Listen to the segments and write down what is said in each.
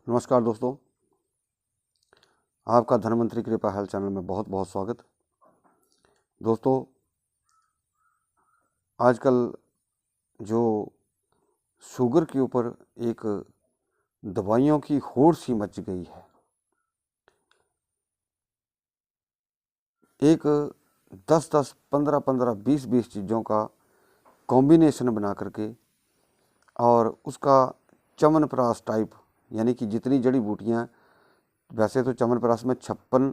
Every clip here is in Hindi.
नमस्कार दोस्तों, आपका धनवंतरी कृपा हेल्थ चैनल में बहुत बहुत स्वागत। दोस्तों, आजकल जो शुगर के ऊपर एक दवाइयों की होड़ सी मच गई है, एक 10-10, 15-15, 20-20 चीज़ों का कॉम्बिनेशन बना करके और उसका च्यवनप्राश टाइप, यानी कि जितनी जड़ी बूटियाँ, वैसे तो च्यवनप्राश में 56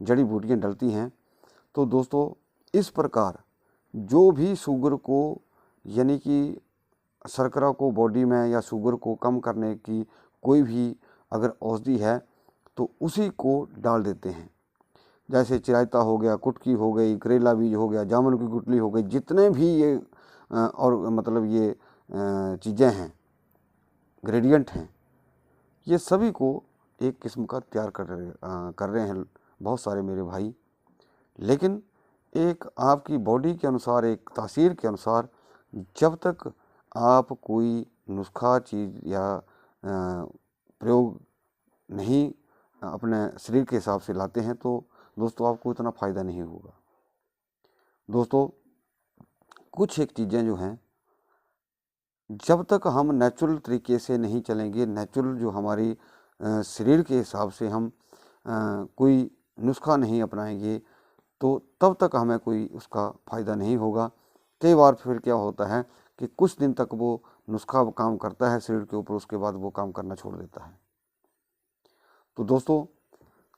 जड़ी बूटियाँ डलती हैं। तो दोस्तों, इस प्रकार जो भी शुगर को, यानी कि शर्करा को बॉडी में या शुगर को कम करने की कोई भी अगर औषधि है तो उसी को डाल देते हैं। जैसे चिरायता हो गया, कुटकी हो गई, करेला बीज हो गया, जामुन की गुठली हो गई, जितने भी ये और मतलब ये चीज़ें हैं, ग्रेडियंट हैं, ये सभी को एक किस्म का तैयार कर रहे हैं बहुत सारे मेरे भाई। लेकिन एक आपकी बॉडी के अनुसार, एक तासीर के अनुसार, जब तक आप कोई नुस्खा चीज़ या प्रयोग नहीं अपने शरीर के हिसाब से लाते हैं तो दोस्तों आपको इतना फ़ायदा नहीं होगा। दोस्तों, कुछ एक चीज़ें जो हैं, जब तक हम नेचुरल तरीके से नहीं चलेंगे, नेचुरल जो हमारी शरीर के हिसाब से हम कोई नुस्खा नहीं अपनाएंगे तो तब तक हमें कोई उसका फ़ायदा नहीं होगा। कई बार फिर क्या होता है कि कुछ दिन तक वो नुस्खा काम करता है शरीर के ऊपर, उसके बाद वो काम करना छोड़ देता है। तो दोस्तों,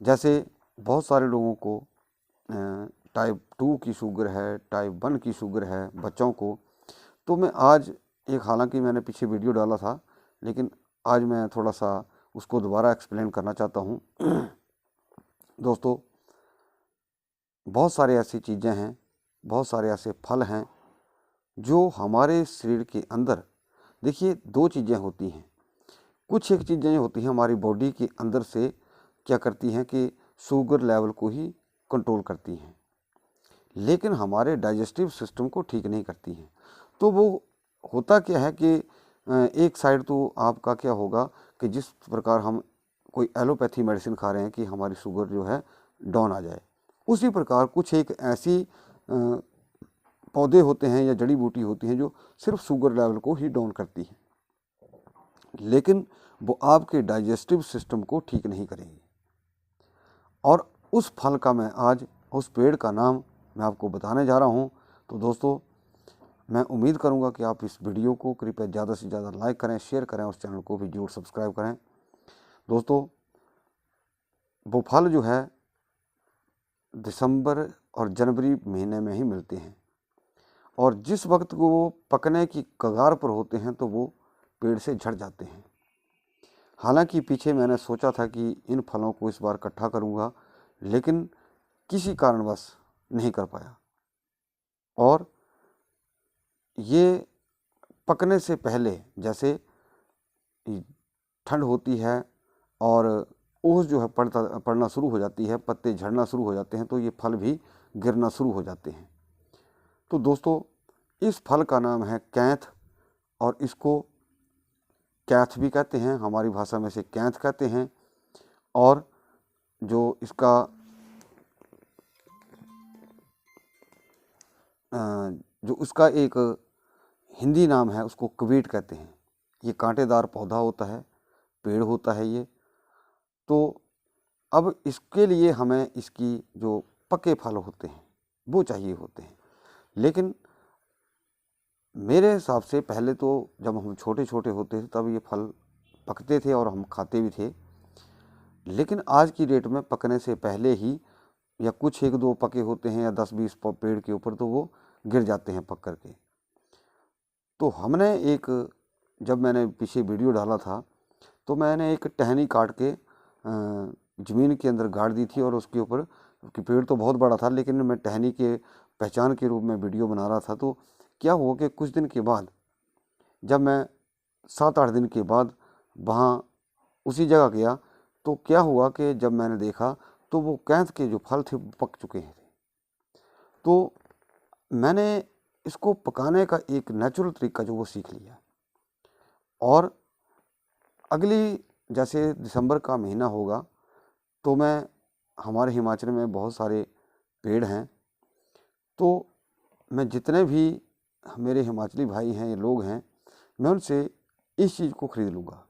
जैसे बहुत सारे लोगों को टाइप 2 की शुगर है, टाइप 1 की शुगर है बच्चों को, तो मैं आज हालांकि मैंने पीछे वीडियो डाला था, लेकिन आज मैं थोड़ा सा उसको दोबारा एक्सप्लेन करना चाहता हूँ। दोस्तों, बहुत सारे ऐसी चीज़ें हैं, बहुत सारे ऐसे फल हैं जो हमारे शरीर के अंदर, देखिए 2 चीज़ें होती हैं। कुछ एक चीज़ें होती हैं हमारी बॉडी के अंदर से क्या करती हैं कि शुगर लेवल को ही कंट्रोल करती हैं, लेकिन हमारे डाइजेस्टिव सिस्टम को ठीक नहीं करती हैं। तो वो होता क्या है कि एक साइड तो आपका क्या होगा कि जिस प्रकार हम कोई एलोपैथी मेडिसिन खा रहे हैं कि हमारी शुगर जो है डाउन आ जाए, उसी प्रकार कुछ एक ऐसी पौधे होते हैं या जड़ी बूटी होती हैं जो सिर्फ शुगर लेवल को ही डाउन करती हैं, लेकिन वो आपके डाइजेस्टिव सिस्टम को ठीक नहीं करेंगी। और उस फल का मैं आज, उस पेड़ का नाम मैं आपको बताने जा रहा हूँ। तो दोस्तों, मैं उम्मीद करूँगा कि आप इस वीडियो को कृपया ज़्यादा से ज़्यादा लाइक करें, शेयर करें, उस चैनल को भी जरूर सब्सक्राइब करें। दोस्तों, वो फल जो है दिसंबर और जनवरी महीने में ही मिलते हैं, और जिस वक्त वो पकने की कगार पर होते हैं तो वो पेड़ से झड़ जाते हैं। हालांकि पीछे मैंने सोचा था कि इन फलों को इस बार इकट्ठा करूंगा, लेकिन किसी कारणवश नहीं कर पाया, और ये पकने से पहले, जैसे ठंड होती है और ओस जो है पड़ना शुरू हो जाती है, पत्ते झड़ना शुरू हो जाते हैं, तो ये फल भी गिरना शुरू हो जाते हैं। तो दोस्तों, इस फल का नाम है कैंथ, और इसको कैथ भी कहते हैं, हमारी भाषा में से कैंथ कहते हैं। और जो इसका जो उसका एक हिंदी नाम है उसको कवीट कहते हैं। ये कांटेदार पौधा होता है, पेड़ होता है ये। तो अब इसके लिए हमें इसकी जो पके फल होते हैं वो चाहिए होते हैं, लेकिन मेरे हिसाब से पहले तो जब हम छोटे छोटे होते थे तब ये फल पकते थे और हम खाते भी थे, लेकिन आज की डेट में पकने से पहले ही, या कुछ 1-2 पके होते हैं या 10-20 पेड़ के ऊपर, तो वो गिर जाते हैं पक करके। तो हमने एक, जब मैंने पीछे वीडियो डाला था तो मैंने एक टहनी काट के ज़मीन के अंदर गाड़ दी थी, और उसके ऊपर, कि पेड़ तो बहुत बड़ा था लेकिन मैं टहनी के पहचान के रूप में वीडियो बना रहा था। तो क्या हुआ कि कुछ दिन के बाद, जब मैं 7-8 दिन के बाद वहाँ उसी जगह गया, तो क्या हुआ कि जब मैंने देखा तो वो कैंथ के जो फल थे वो पक चुके हैं। तो मैंने इसको पकाने का एक नेचुरल तरीका जो वो सीख लिया, और अगली जैसे दिसंबर का महीना होगा तो मैं हमारे हिमाचल में बहुत सारे पेड़ हैं, तो मैं जितने भी मेरे हिमाचली भाई हैं ये लोग हैं, मैं उनसे इस चीज़ को खरीद लूँगा।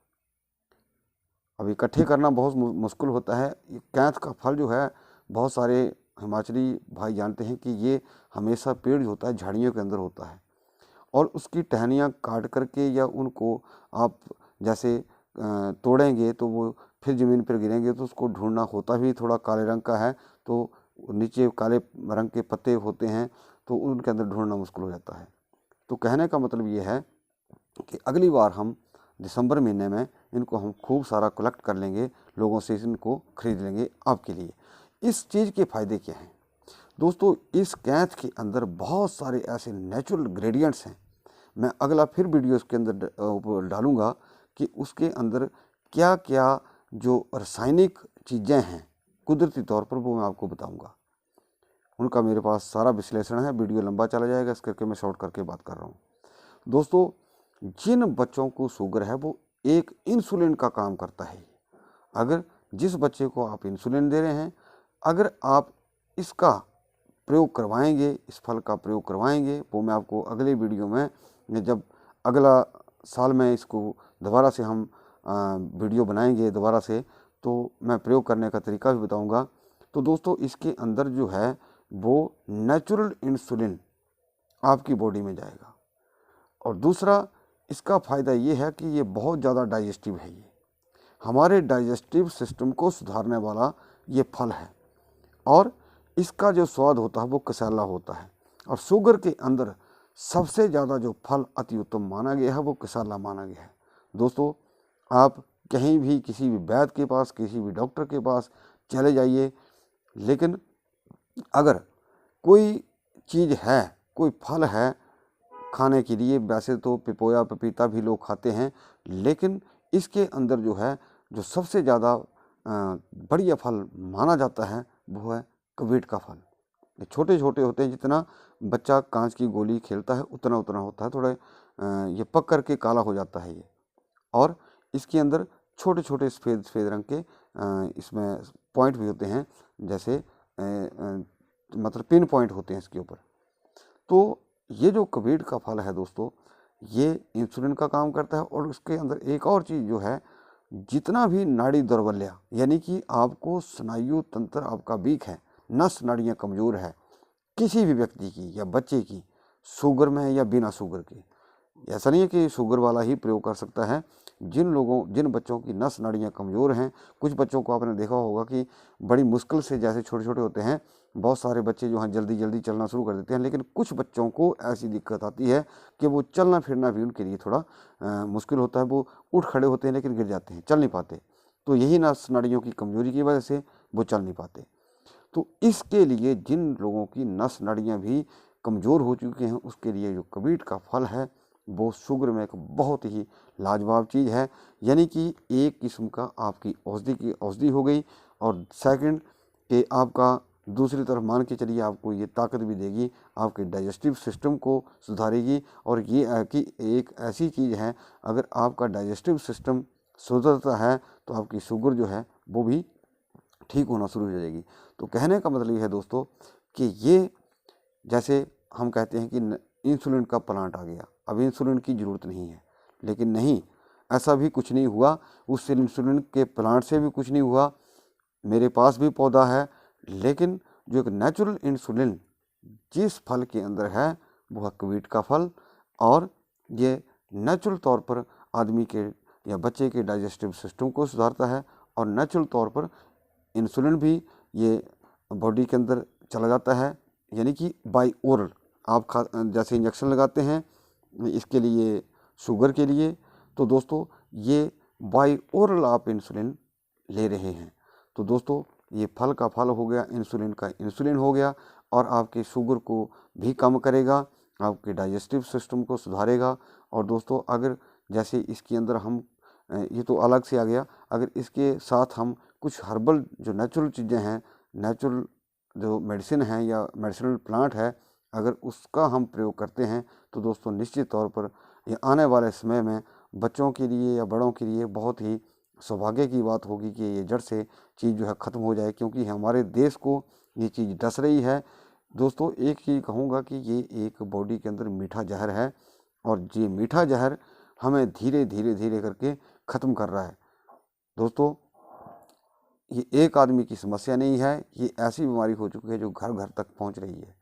अब इकट्ठे करना बहुत मुश्किल होता है। ये कैंथ का फल जो है, बहुत सारे हिमाचली भाई जानते हैं कि ये हमेशा पेड़ जो होता है झाड़ियों के अंदर होता है, और उसकी टहनियाँ काट करके या उनको आप जैसे तोड़ेंगे तो वो फिर ज़मीन पर गिरेंगे, तो उसको ढूंढना होता भी थोड़ा काले रंग का है, तो नीचे काले रंग के पत्ते होते हैं, तो उनके अंदर ढूंढना मुश्किल हो जाता है। तो कहने का मतलब ये है कि अगली बार हम दिसंबर महीने में इनको हम खूब सारा कलेक्ट कर लेंगे, लोगों से इनको खरीद लेंगे आपके लिए। इस चीज़ के फ़ायदे क्या हैं दोस्तों? इस कैंथ के अंदर बहुत सारे ऐसे नेचुरल ग्रेडियंट्स हैं। मैं अगला फिर वीडियो इसके अंदर डालूँगा कि उसके अंदर क्या क्या जो रासायनिक चीज़ें हैं कुदरती तौर पर, वो मैं आपको बताऊँगा। उनका मेरे पास सारा विश्लेषण है। वीडियो लंबा चला जाएगा, इस करके मैं शॉर्ट करके बात कर रहा हूँ। दोस्तों, जिन बच्चों को शुगर है वो एक इंसुलिन का काम करता है। अगर जिस बच्चे को आप इंसुलिन दे रहे हैं, अगर आप इसका प्रयोग करवाएंगे, इस फल का प्रयोग करवाएंगे, वो मैं आपको अगले वीडियो में, जब अगला साल में इसको दोबारा से हम वीडियो बनाएंगे दोबारा से, तो मैं प्रयोग करने का तरीका भी बताऊंगा। तो दोस्तों, इसके अंदर जो है वो नेचुरल इंसुलिन आपकी बॉडी में जाएगा। और दूसरा इसका फ़ायदा ये है कि ये बहुत ज़्यादा डाइजेस्टिव है। ये हमारे डाइजेस्टिव सिस्टम को सुधारने वाला ये फल है, और इसका जो स्वाद होता है वो कसाला होता है। और शुगर के अंदर सबसे ज़्यादा जो फल अति उत्तम माना गया है वो कसाला माना गया है। दोस्तों, आप कहीं भी किसी भी वैद्य के पास, किसी भी डॉक्टर के पास चले जाइए, लेकिन अगर कोई चीज़ है, कोई फल है खाने के लिए, वैसे तो पपोया पपीता भी लोग खाते हैं, लेकिन इसके अंदर जो है जो सबसे ज़्यादा बढ़िया फल माना जाता है वो है कबीट का फल। ये छोटे छोटे होते हैं, जितना बच्चा कांच की गोली खेलता है उतना उतना होता है, थोड़ा ये पक करके काला हो जाता है ये। और इसके अंदर छोटे छोटे सफ़ेद सफ़ेद रंग के इसमें पॉइंट भी होते हैं, जैसे मतलब पिन पॉइंट होते हैं इसके ऊपर। तो ये जो कबीट का फल है दोस्तों, ये इंसुलिन का काम करता है। और उसके अंदर एक और चीज़ जो है, जितना भी नाड़ी दौर्बल्य, यानी कि आपको स्नायु तंत्र आपका वीक है, नस नाड़ियाँ कमज़ोर है, किसी भी व्यक्ति की या बच्चे की, शुगर में या बिना शुगर के, ऐसा नहीं है कि शुगर वाला ही प्रयोग कर सकता है। जिन बच्चों की नस नाड़ियाँ कमज़ोर हैं, कुछ बच्चों को आपने देखा होगा कि बड़ी मुश्किल से, जैसे छोटे छोटे होते हैं, बहुत सारे बच्चे जो हैं जल्दी जल्दी चलना शुरू कर देते हैं, लेकिन कुछ बच्चों को ऐसी दिक्कत आती है कि वो चलना फिरना भी उनके लिए थोड़ा मुश्किल होता है। वो उठ खड़े होते हैं लेकिन गिर जाते हैं, चल नहीं पाते। तो यही नस नाड़ियों की कमज़ोरी की वजह से वो चल नहीं पाते। तो इसके लिए जिन लोगों की नस नाड़ियाँ भी कमज़ोर हो चुकी हैं, उसके लिए जो कबीट का फल है वो शुगर में एक बहुत ही लाजवाब चीज़ है। यानी कि एक किस्म का आपकी औषधि हो गई, और सेकंड कि आपका दूसरी तरफ मान के चलिए आपको ये ताकत भी देगी, आपके डाइजेस्टिव सिस्टम को सुधारेगी। और ये कि एक ऐसी चीज़ है, अगर आपका डाइजेस्टिव सिस्टम सुधरता है तो आपकी शुगर जो है वो भी ठीक होना शुरू हो जाएगी। तो कहने का मतलब ये है दोस्तों कि ये, जैसे हम कहते हैं कि इंसुलिन का प्लांट आ गया, अब इंसुलिन की ज़रूरत नहीं है, लेकिन नहीं, ऐसा भी कुछ नहीं हुआ। उस इंसुलिन के प्लांट से भी कुछ नहीं हुआ। मेरे पास भी पौधा है, लेकिन जो एक नेचुरल इंसुलिन जिस फल के अंदर है वो है कबीट का फल। और ये नेचुरल तौर पर आदमी के या बच्चे के डाइजेस्टिव सिस्टम को सुधारता है, और नेचुरल तौर पर इंसुलिन भी ये बॉडी के अंदर चला जाता है, यानी कि बाई ओरल आप जैसे इंजेक्शन लगाते हैं इसके लिए, शुगर के लिए, तो दोस्तों ये बाई ओरल आप इंसुलिन ले रहे हैं। तो दोस्तों, ये फल का फल हो गया, इंसुलिन का इंसुलिन हो गया, और आपके शुगर को भी कम करेगा, आपके डाइजेस्टिव सिस्टम को सुधारेगा। और दोस्तों, अगर जैसे इसके अंदर हम ये तो अलग से आ गया, अगर इसके साथ हम कुछ हर्बल जो नेचुरल चीज़ें हैं, नेचुरल जो मेडिसिन है या मेडिसिनल प्लांट है, अगर उसका हम प्रयोग करते हैं तो दोस्तों निश्चित तौर पर ये आने वाले समय में बच्चों के लिए या बड़ों के लिए बहुत ही सौभाग्य की बात होगी कि ये जड़ से चीज़ जो है ख़त्म हो जाए, क्योंकि हमारे देश को ये चीज़ डस रही है। दोस्तों, एक चीज़ कहूँगा कि ये एक बॉडी के अंदर मीठा जहर है, और ये मीठा जहर हमें धीरे धीरे धीरे करके ख़त्म कर रहा है। दोस्तों, ये एक आदमी की समस्या नहीं है, ये ऐसी बीमारी हो चुकी है जो घर घर तक पहुंच रही है।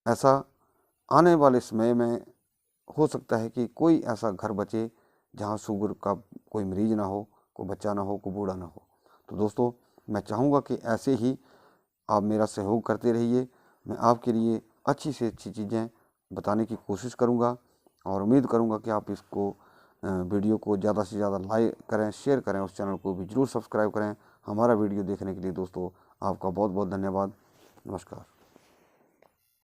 ऐसा आने वाले समय में हो सकता है कि कोई ऐसा घर बचे जहां शुगर का कोई मरीज ना हो, कोई बच्चा ना हो, कोई बूढ़ा ना हो। तो दोस्तों, मैं चाहूँगा कि ऐसे ही आप मेरा सहयोग करते रहिए। मैं आपके लिए अच्छी से अच्छी चीज़ें बताने की कोशिश करूँगा, और उम्मीद करूँगा कि आप इसको वीडियो को ज़्यादा से ज़्यादा लाइक करें, शेयर करें, उस चैनल को भी ज़रूर सब्सक्राइब करें। हमारा वीडियो देखने के लिए दोस्तों आपका बहुत बहुत धन्यवाद। नमस्कार।